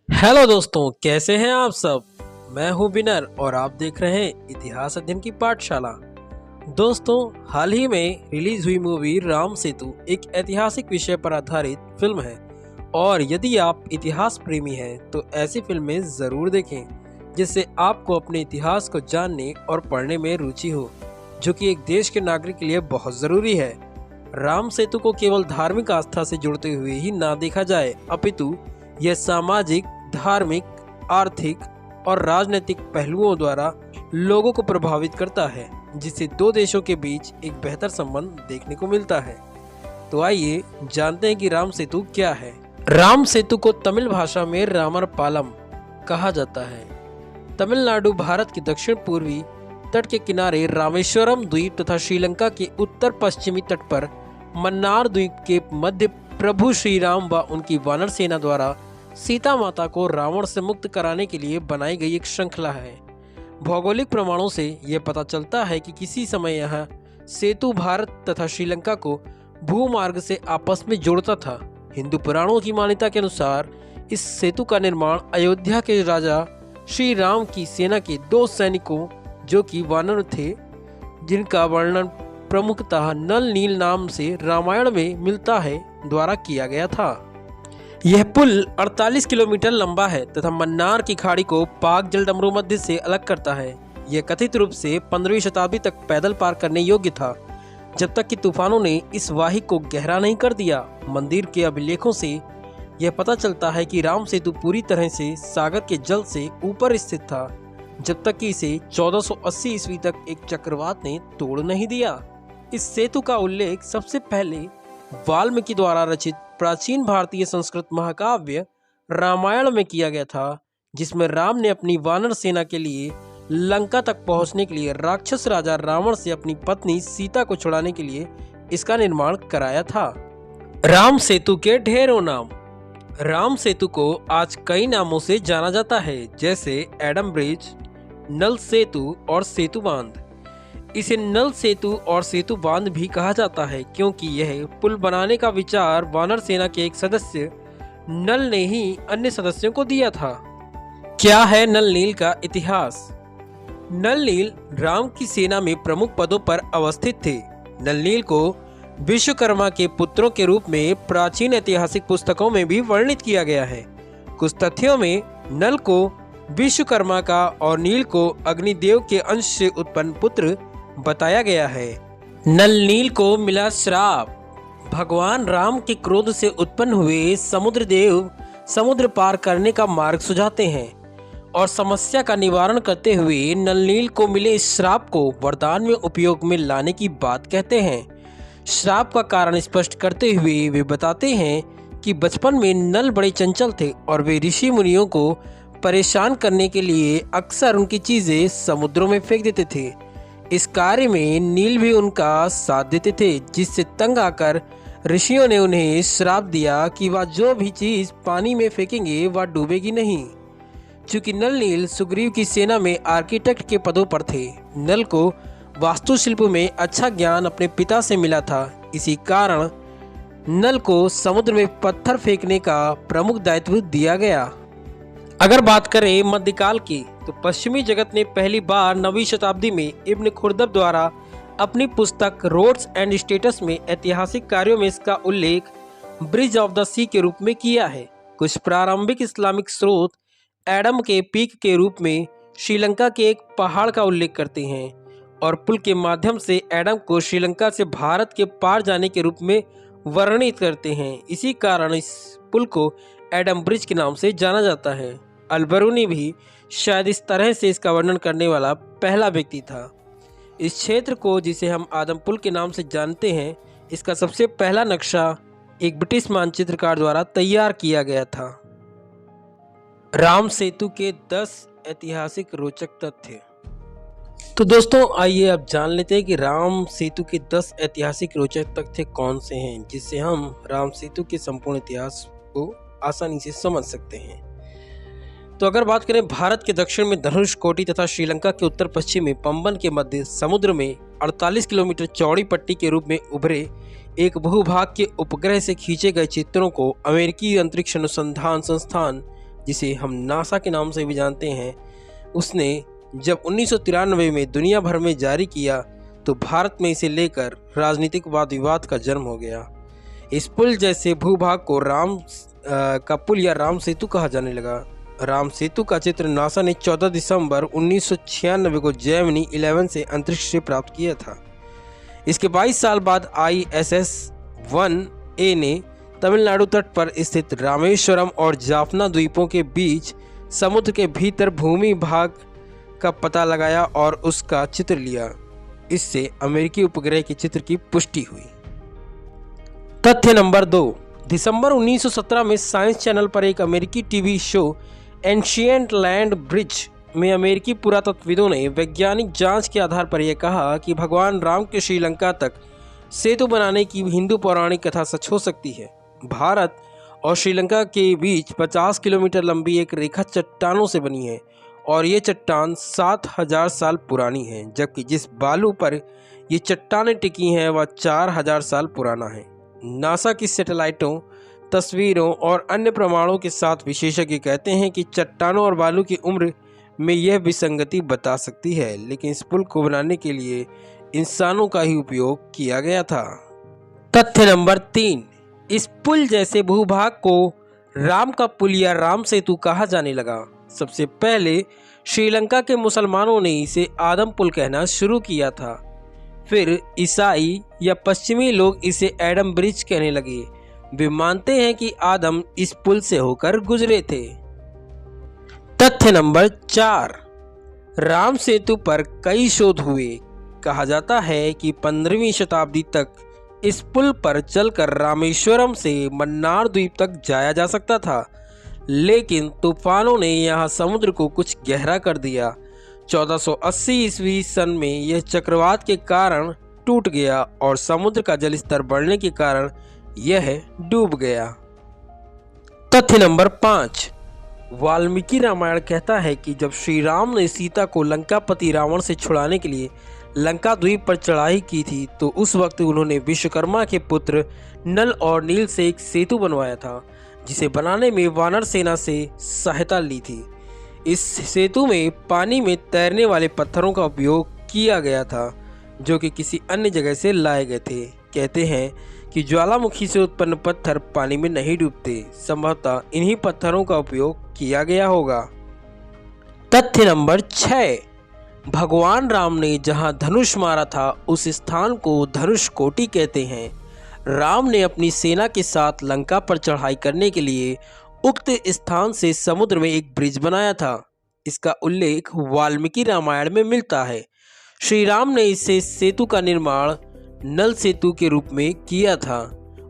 Hello दोस्तों, कैसे हैं आप सब। मैं हूं विनर और आप देख रहे हैं इतिहास अध्ययन की पाठशाला। दोस्तों, हाल ही में रिलीज हुई मूवी राम सेतु एक ऐतिहासिक विषय पर आधारित फिल्म है और यदि आप इतिहास प्रेमी हैं तो ऐसी फिल्में ज़रूर देखें जिससे आपको अपने इतिहास को जानने और पढ़ने में रुचि हो, जो कि एक देश के नागरिक के लिए बहुत ज़रूरी है। राम सेतु को केवल धार्मिक आस्था से जुड़ते हुए ही ना देखा जाए, अपितु यह सामाजिक, धार्मिक, आर्थिक और राजनीतिक पहलुओं द्वारा लोगों को प्रभावित करता है, जिससे दो देशों के बीच एक बेहतर संबंध देखने को मिलता है। तो आइए जानते हैं कि राम सेतु क्या है। राम सेतु को तमिल भाषा में रामर पालम कहा जाता है। तमिलनाडु भारत के दक्षिण पूर्वी तट के किनारे रामेश्वरम द्वीप तथा श्रीलंका के उत्तर पश्चिमी तट पर मन्नार द्वीप के मध्य प्रभु श्री राम व उनकी वानर सेना द्वारा सीता माता को रावण से मुक्त कराने के लिए बनाई गई एक श्रृंखला है। भौगोलिक प्रमाणों से यह पता चलता है कि किसी समय यह सेतु भारत तथा श्रीलंका को भूमार्ग से आपस में जोड़ता था। हिंदू पुराणों की मान्यता के अनुसार इस सेतु का निर्माण अयोध्या के राजा श्री राम की सेना के दो सैनिकों, जो कि वानर थे, जिनका वर्णन प्रमुखतः नल नील नाम से रामायण में मिलता है, द्वारा किया गया था। यह पुल 48 किलोमीटर लंबा है तथा मन्नार की खाड़ी को पाक जलडमरू मध्य से अलग करता है। यह कथित रूप से 15वीं शताब्दी तक पैदल पार करने योग्य था, जब तक कि तूफानों ने इस वाहिक को गहरा नहीं कर दिया। मंदिर के अभिलेखों से यह पता चलता है कि राम सेतु पूरी तरह से सागर के जल से ऊपर स्थित था, जब तक कि इसे 1480 ईस्वी तक एक चक्रवात ने तोड़ नहीं दिया। इस सेतु का उल्लेख सबसे पहले वाल्मीकि द्वारा रचित प्राचीन भारतीय संस्कृत महाकाव्य रामायण में किया गया था, जिसमें राम ने अपनी वानर सेना के लिए लंका तक पहुंचने के लिए राक्षस राजा रावण से अपनी पत्नी सीता को छुड़ाने के लिए इसका निर्माण कराया था। राम सेतु के ढेरों नाम। राम सेतु को आज कई नामों से जाना जाता है, जैसे एडम ब्रिज, नल सेतु और सेतु बांध। इसे नल सेतु और सेतु बांध भी कहा जाता है, क्योंकि यह पुल बनाने का विचार वानर सेना के एक सदस्य नल ने ही अन्य सदस्यों को दिया था। क्या है नल नील का इतिहास। नल नील राम की सेना में प्रमुख पदों पर अवस्थित थे। नल नील को विश्वकर्मा के पुत्रों के रूप में प्राचीन ऐतिहासिक पुस्तकों में भी वर्णित किया गया है। कुछ तथ्यों में नल को विश्वकर्मा का और नील को अग्निदेव के अंश से उत्पन्न पुत्र बताया गया है। नल नील को मिला श्राप। भगवान राम के क्रोध से उत्पन्न हुए समुद्र देव समुद्र पार करने का मार्ग सुझाते हैं और समस्या का निवारण करते हुए नल नील को मिले इस श्राप को वरदान में उपयोग में लाने की बात कहते हैं। श्राप का कारण स्पष्ट करते हुए वे बताते हैं कि बचपन में नल बड़े चंचल थे और वे ऋषि मुनियों को परेशान करने के लिए अक्सर उनकी चीजें समुद्रों में फेंक देते थे। इस कार्य में नील भी उनका साथ देते थे, जिससे तंग आकर ऋषियों ने उन्हें श्राप दिया कि वह जो भी चीज पानी में फेंकेंगे वह डूबेगी नहीं। चूंकि नल नील सुग्रीव की सेना में आर्किटेक्ट के पदों पर थे, नल को वास्तुशिल्प में अच्छा ज्ञान अपने पिता से मिला था। इसी कारण नल को समुद्र में पत्थर फेंकने का प्रमुख दायित्व दिया गया। अगर बात करें मध्यकाल की, तो पश्चिमी जगत ने पहली बार 9वीं शताब्दी में इब्न खुर्दब द्वारा अपनी पुस्तक रोड्स एंड स्टेटस में ऐतिहासिक कार्यों में इसका उल्लेख ब्रिज ऑफ द सी के रूप में किया है। कुछ प्रारंभिक इस्लामिक स्रोत एडम के पीक के रूप में श्रीलंका के एक पहाड़ का उल्लेख करते हैं और पुल के माध्यम से एडम को श्रीलंका से भारत के पार जाने के रूप में वर्णित करते हैं। इसी कारण इस पुल को एडम ब्रिज के नाम से जाना जाता है। अल-बरूनी भी शायद इस तरह से इसका वर्णन करने वाला पहला व्यक्ति था। इस क्षेत्र को, जिसे हम आदम पुल के नाम से जानते हैं, इसका सबसे पहला नक्शा एक ब्रिटिश मानचित्रकार द्वारा तैयार किया गया था। राम सेतु के 10 ऐतिहासिक रोचक तथ्य। तो दोस्तों, आइए अब जान लेते हैं कि राम सेतु के 10 ऐतिहासिक रोचक तथ्य कौन से हैं, जिससे हम राम सेतु के संपूर्ण इतिहास को आसानी से समझ सकते हैं। तो अगर बात करें, भारत के दक्षिण में धनुषकोटी तथा श्रीलंका के उत्तर पश्चिम में पंबन के मध्य समुद्र में 48 किलोमीटर चौड़ी पट्टी के रूप में उभरे एक भूभाग के उपग्रह से खींचे गए चित्रों को अमेरिकी अंतरिक्ष अनुसंधान संस्थान जिसे हम नासा के नाम से भी जानते हैं, उसने जब 1993 में दुनिया भर में जारी किया तो भारत में इसे लेकर राजनीतिक वाद विवाद का जन्म हो गया। इस पुल जैसे भूभाग को राम का पुल या राम सेतु कहा जाने लगा। राम सेतु का चित्र नासा ने 14 दिसंबर 1996 को जेमिनी 11 से अंतरिक्ष से प्राप्त किया था। इसके 22 साल बाद ISS 1A ने तमिलनाडु तट पर स्थित रामेश्वरम और जाफना द्वीपों के बीच समुद्र के भीतर भूमि भाग का पता लगाया और उसका चित्र लिया। इससे अमेरिकी उपग्रह के चित्र की पुष्टि हुई। तथ्य नंबर 2, दिसंबर 1917 में साइंस चैनल पर एक अमेरिकी TV show ancient land bridge में अमेरिकी पुरातत्वविदों ने वैज्ञानिक जांच के आधार पर यह कहा कि भगवान राम के श्रीलंका तक सेतु बनाने की हिंदू पौराणिक कथा सच हो सकती है। भारत और श्रीलंका के बीच 50 किलोमीटर लंबी एक रेखा चट्टानों से बनी है और ये चट्टान 7000 साल पुरानी है, जबकि जिस बालू पर ये चट्टानें टिकी हैं वह 4000 साल पुराना है। नासा की सैटेलाइटों, तस्वीरों और अन्य प्रमाणों के साथ विशेषज्ञ कहते हैं कि चट्टानों और बालू की उम्र में यह विसंगति बता सकती है, लेकिन इस पुल को बनाने के लिए इंसानों का ही उपयोग किया गया था। तथ्य नंबर 3, इस पुल जैसे भूभाग को राम का पुल या राम सेतु कहा जाने लगा। सबसे पहले श्रीलंका के मुसलमानों ने इसे आदम पुल कहना शुरू किया था। फिर ईसाई या पश्चिमी लोग इसे एडम ब्रिज कहने लगे। वे मानते हैं कि आदम इस पुल से होकर गुजरे थे। तथ्य नंबर 4, राम सेतु पर कई शोध हुए। कहा जाता है कि 15वीं शताब्दी तक इस पुल पर चलकर रामेश्वरम से मन्नार द्वीप तक जाया जा सकता था, लेकिन तूफानों ने यहां समुद्र को कुछ गहरा कर दिया। 1480 ईस्वी सन में यह चक्रवात के कारण टूट गया और समुद्र का जल स्तर बढ़ने के कारण यह डूब गया। तथ्य नंबर 5, वाल्मीकि रामायण कहता है कि जब श्री राम ने सीता को लंकापति रावण से छुड़ाने के लिए लंका द्वीप पर चढ़ाई की थी तो उस वक्त उन्होंने विश्वकर्मा के पुत्र नल और नील से एक सेतु बनवाया था, जिसे बनाने में वानर सेना से सहायता ली थी। इस सेतु में पानी में तैरने वाले पत्थरों का उपयोग किया गया था, जो कि किसी अन्य जगह से लाए गए थे। कहते हैं कि ज्वालामुखी से उत्पन्न पत्थर पानी में नहीं डूबते, संभवतः इन्हीं पत्थरों का उपयोग किया गया होगा। तथ्य नंबर 6, भगवान राम ने जहां धनुष मारा था उस स्थान को धनुष कोटि कहते हैं। राम ने अपनी सेना के साथ लंका पर चढ़ाई करने के लिए उक्त स्थान से समुद्र में एक ब्रिज बनाया था। इसका उल्लेख वाल्मीकि रामायण में मिलता है। श्री राम ने इससे सेतु का निर्माण नल सेतु के रूप में किया था।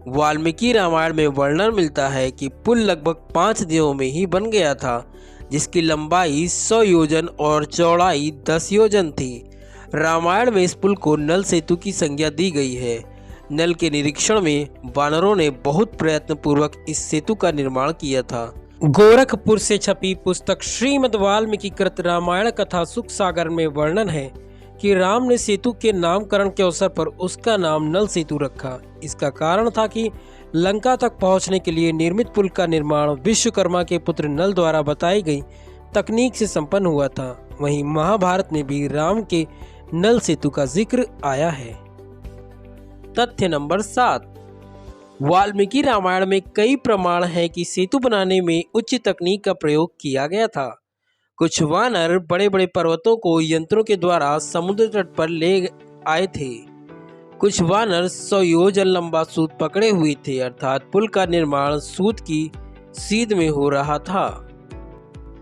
वाल्मीकि रामायण में वर्णन मिलता है कि पुल लगभग 5 दिनों में ही बन गया था, जिसकी लंबाई 100 योजन और चौड़ाई 10 योजन थी। रामायण में इस पुल को नल सेतु की संज्ञा दी गई है। नल के निरीक्षण में वानरों ने बहुत प्रयत्न पूर्वक इस सेतु का निर्माण किया था। गोरखपुर से छपी पुस्तक श्रीमद् वाल्मीकि कृत रामायण कथा सुख सागर में वर्णन है कि राम ने सेतु के नामकरण के अवसर पर उसका नाम नल सेतु रखा। इसका कारण था कि लंका तक पहुंचने के लिए निर्मित पुल का निर्माण विश्वकर्मा के पुत्र नल द्वारा बताई गई तकनीक से संपन्न हुआ था। वहीं महाभारत में भी राम के नल सेतु का जिक्र आया है। तथ्य नंबर 7, वाल्मीकि रामायण में कई प्रमाण हैं कि सेतु बनाने में उच्च तकनीक का प्रयोग किया गया था। कुछ वानर बड़े बड़े पर्वतों को यंत्रों के द्वारा समुद्र तट पर ले आए थे। कुछ वानर 100 योजन लंबा सूत पकड़े हुए थे, अर्थात पुल का निर्माण सूत की सीध में हो रहा था।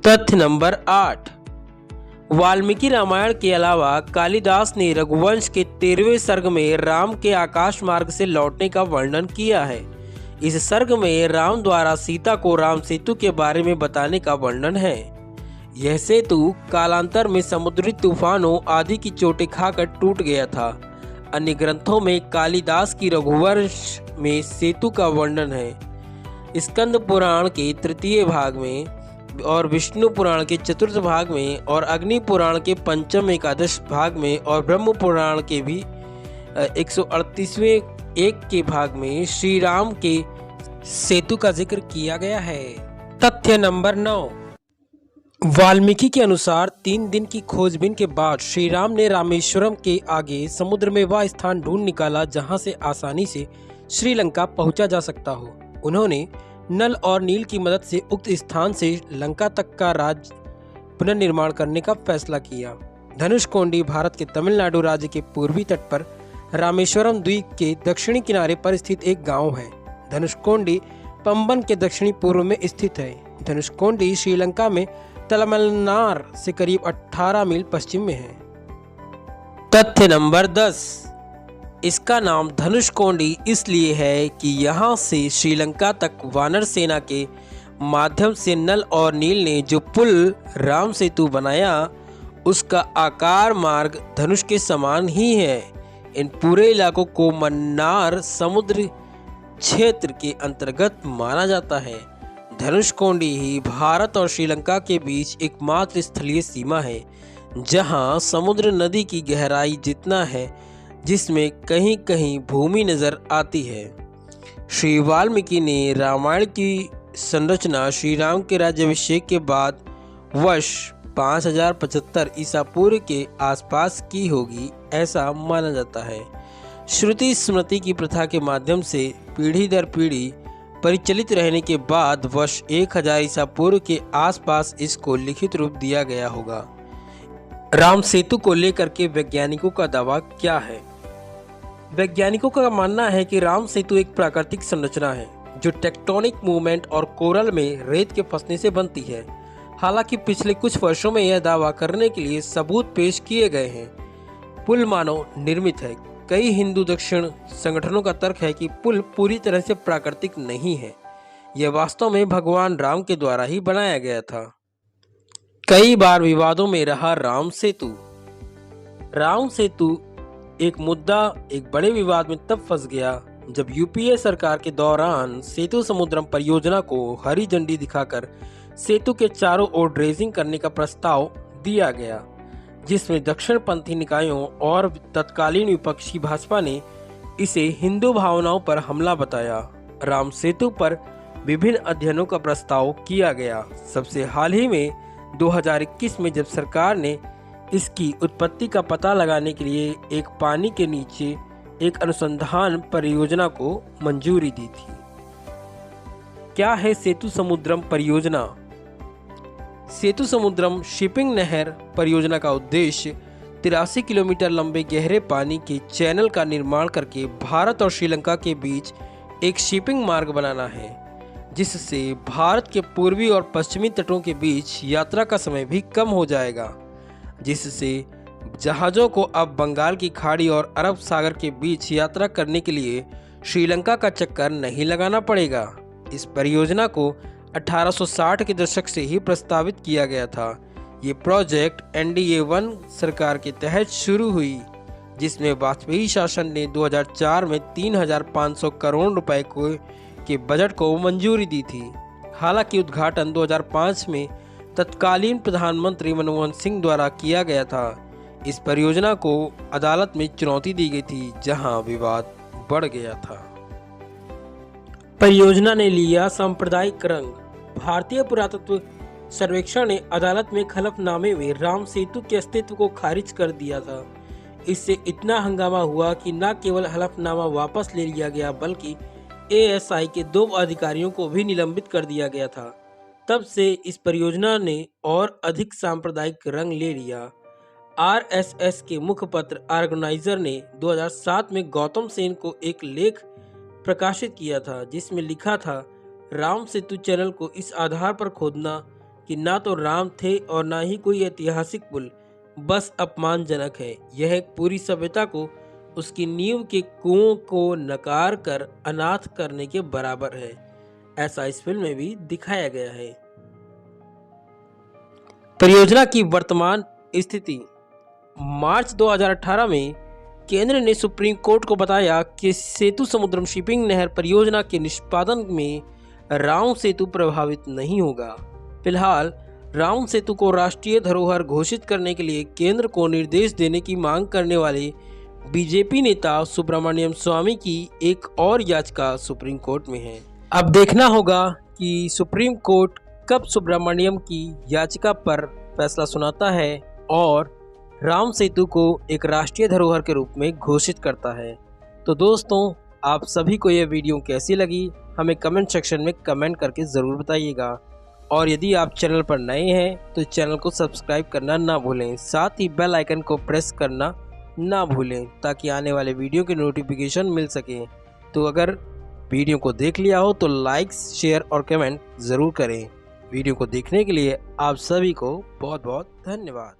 तथ्य नंबर 8, वाल्मीकि रामायण के अलावा कालिदास ने रघुवंश के 13वें सर्ग में राम के आकाश मार्ग से लौटने का वर्णन किया है। इस सर्ग में राम द्वारा सीता को राम सेतु के बारे में बताने का वर्णन है। यह सेतु कालांतर में समुद्री तूफानों आदि की चोटें खाकर टूट गया था। अन्य ग्रंथों में कालिदास की रघुवंश में सेतु का वर्णन है। स्कंद पुराण के 3 भाग में और विष्णु पुराण के 4 भाग में और अग्नि पुराण के 5 एकादश भाग में और ब्रह्म पुराण के भी 138वें 1 के भाग में श्री राम के सेतु का जिक्र किया गया है। तथ्य नंबर 9। वाल्मीकि के अनुसार 3 दिन की खोजबीन के बाद श्री राम ने रामेश्वरम के आगे समुद्र में वह स्थान ढूंढ निकाला जहां से आसानी से श्रीलंका पहुंचा जा सकता हो। उन्होंने नल और नील की मदद से उक्त स्थान से लंका तक का राज्य पुनर्निर्माण करने का फैसला किया। धनुषकोडी भारत के तमिलनाडु राज्य के पूर्वी तट पर रामेश्वरम द्वीप के दक्षिणी किनारे पर स्थित एक गांव है। धनुषकोडी पंबन के दक्षिणी पूर्व में स्थित है। धनुषकोडी श्रीलंका में तमिलनार से करीब 18 मील पश्चिम में है। तथ्य नंबर 10। इसका नाम धनुषकोडी इसलिए है कि यहाँ से श्रीलंका तक वानर सेना के माध्यम से नल और नील ने जो पुल राम सेतु बनाया उसका आकार मार्ग धनुष के समान ही है। इन पूरे इलाकों को मन्नार समुद्र क्षेत्र के अंतर्गत माना जाता है। धनुषकोडी ही भारत और श्रीलंका के बीच एकमात्र स्थलीय सीमा है जहां समुद्र नदी की गहराई जितना है, जिसमें कहीं कहीं भूमि नजर आती है। श्री वाल्मीकि ने रामायण की संरचना श्री राम के राज्याभिषेक के बाद वर्ष 5075 ईसा पूर्व के आसपास की होगी, ऐसा माना जाता है। श्रुति स्मृति की प्रथा के माध्यम से पीढ़ी दर पीढ़ी परिचालित रहने के बाद वर्ष 1000 ईसा पूर्व के आसपास इसको लिखित रूप दिया गया होगा। राम सेतु को लेकर के वैज्ञानिकों का दावा क्या है? वैज्ञानिकों का मानना है कि राम सेतु एक प्राकृतिक संरचना है जो टेक्टोनिक मूवमेंट और कोरल में रेत के फंसने से बनती है। हालांकि पिछले कुछ वर्षों में यह दावा करने के लिए सबूत पेश किए गए हैं। पुल मानव निर्मित है। कई हिंदू दक्षिण संगठनों का तर्क है कि पुल पूरी तरह से प्राकृतिक नहीं है, यह वास्तव में भगवान राम के द्वारा ही बनाया गया था। कई बार विवादों में रहा राम सेतु। राम सेतु एक मुद्दा एक बड़े विवाद में तब फंस गया जब यूपीए सरकार के दौरान सेतु समुद्रम परियोजना को हरी झंडी दिखाकर सेतु के चारों ओर ड्रेजिंग करने का प्रस्ताव दिया गया, जिसमें दक्षिणपंथी निकायों और तत्कालीन विपक्षी भाजपा ने इसे हिंदू भावनाओं पर हमला बताया। राम सेतु पर विभिन्न अध्ययनों का प्रस्ताव किया गया। सबसे हाल ही में 2021 में जब सरकार ने इसकी उत्पत्ति का पता लगाने के लिए एक पानी के नीचे एक अनुसंधान परियोजना को मंजूरी दी थी। क्या है सेतु समुद्रम परियोजना? सेतु समुद्रम शिपिंग नहर परियोजना का उद्देश्य 83 किलोमीटर लंबे गहरे पानी के चैनल का निर्माण करके भारत और श्रीलंका के बीच एक शिपिंग मार्ग बनाना है, जिससे भारत के पूर्वी और पश्चिमी तटों के बीच यात्रा का समय भी कम हो जाएगा, जिससे जहाज़ों को अब बंगाल की खाड़ी और अरब सागर के बीच यात्रा करने के लिए श्रीलंका का चक्कर नहीं लगाना पड़ेगा। इस परियोजना को 1860 के दशक से ही प्रस्तावित किया गया था। ये प्रोजेक्ट NDA-1 सरकार के तहत शुरू हुई, जिसमें वाजपेयी शासन ने 2004 में 3500 करोड़ रुपए के बजट को मंजूरी दी थी। हालांकि उद्घाटन 2005 में तत्कालीन प्रधानमंत्री मनमोहन सिंह द्वारा किया गया था। इस परियोजना को अदालत में चुनौती दी गई थी, जहां विवाद बढ़ गया था। परियोजना ने लिया सांप्रदायिक रंग। भारतीय पुरातत्व सर्वेक्षण ने अदालत में हलफनामे में राम सेतु के अस्तित्व को खारिज कर दिया था। इससे इतना हंगामा हुआ कि न केवल हलफनामा वापस ले लिया गया, बल्कि ASI के 2 अधिकारियों को भी निलंबित कर दिया गया था। तब से इस परियोजना ने और अधिक सांप्रदायिक रंग ले लिया। RSS के मुखपत्र ऑर्गेनाइजर ने 2007 में गौतम सेन को एक लेख प्रकाशित किया था, जिसमें लिखा था, राम सेतु चैनल को इस आधार पर खोदना कि ना तो राम थे और ना ही कोई ऐतिहासिक पुल, बस अपमानजनक है। यह एक पूरी सभ्यता को उसकी नींव के कुओं को नकार कर अनाथ करने के बराबर है। ऐसा इस फिल्म में भी दिखाया गया है। परियोजना की वर्तमान स्थिति। मार्च 2018 में केंद्र ने सुप्रीम कोर्ट को बताया कि सेतु समुद्रम शिपिंग नहर परियोजना के निष्पादन में राम सेतु प्रभावित नहीं होगा। फिलहाल राम सेतु को राष्ट्रीय धरोहर घोषित करने के लिए केंद्र को निर्देश देने की मांग करने वाले बीजेपी नेता सुब्रमण्यम स्वामी की एक और याचिका सुप्रीम कोर्ट में है। अब देखना होगा कि सुप्रीम कोर्ट जेकब सुब्रमण्यम की याचिका पर फैसला सुनाता है और राम सेतु को एक राष्ट्रीय धरोहर के रूप में घोषित करता है। तो दोस्तों, आप सभी को यह वीडियो कैसी लगी हमें कमेंट सेक्शन में कमेंट करके ज़रूर बताइएगा। और यदि आप चैनल पर नए हैं तो चैनल को सब्सक्राइब करना ना भूलें, साथ ही बेल आइकन को प्रेस करना ना भूलें ताकि आने वाले वीडियो की नोटिफिकेशन मिल सके। तो अगर वीडियो को देख लिया हो तो लाइक, शेयर और कमेंट ज़रूर करें। वीडियो को देखने के लिए आप सभी को बहुत बहुत धन्यवाद।